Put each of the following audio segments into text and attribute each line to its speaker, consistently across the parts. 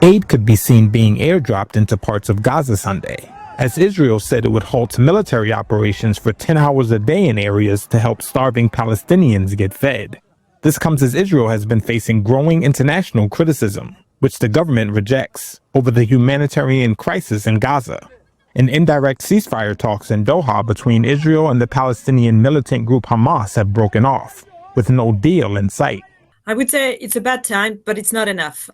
Speaker 1: Aid could be seen being airdropped into parts of Gaza Sunday, as Israel said it would halt military operations for 10 hours a day in areas to help starving Palestinians get fed. This comes as Israel has been facing growing international criticism, which the government rejects, over the humanitarian crisis in Gaza. And indirect ceasefire talks in Doha between Israel and the Palestinian militant group Hamas have broken off, with no deal in sight.
Speaker 2: I would say it's a bad time, but it's not enough.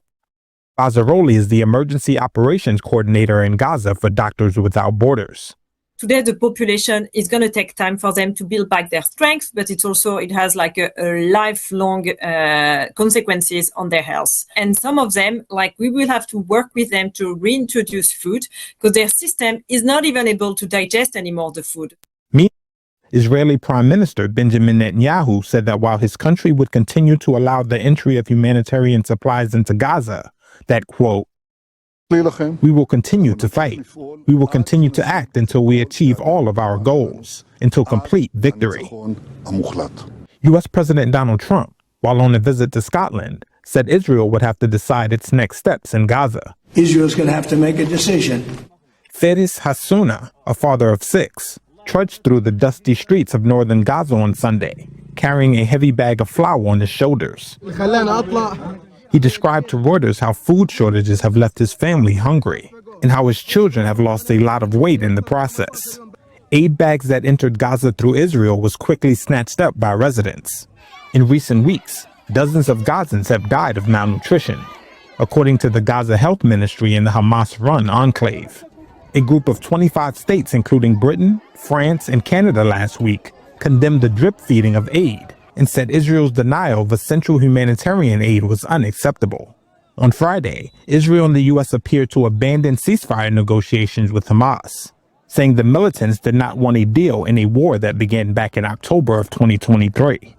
Speaker 1: Bazzaroli is the emergency operations coordinator in Gaza for Doctors Without Borders.
Speaker 2: Today, the population is going to take time for them to build back their strength, but it has like a lifelong consequences on their health. And some of them, like we will have to work with them to reintroduce food because their system is not even able to digest anymore the food.
Speaker 1: Israeli Prime Minister Benjamin Netanyahu said that while his country would continue to allow the entry of humanitarian supplies into Gaza, that, quote, "We will continue to fight. We will continue to act until we achieve all of our goals, until complete victory." U.S. President Donald Trump, while on a visit to Scotland, said Israel would have to decide its next steps in Gaza.
Speaker 3: Israel's going to have to make a decision.
Speaker 1: Feris Hassouna, a father of 6, trudged through the dusty streets of northern Gaza on Sunday, carrying a heavy bag of flour on his shoulders. He described to Reuters how food shortages have left his family hungry and how his children have lost a lot of weight in the process. Aid bags that entered Gaza through Israel was quickly snatched up by residents. In recent weeks, dozens of Gazans have died of malnutrition, according to the Gaza Health Ministry in the Hamas-run enclave. A group of 25 states, including Britain, France, and Canada last week, condemned the drip feeding of aid and said Israel's denial of essential humanitarian aid was unacceptable. On Friday, Israel and the U.S. appeared to abandon ceasefire negotiations with Hamas, saying the militants did not want a deal in a war that began back in October of 2023.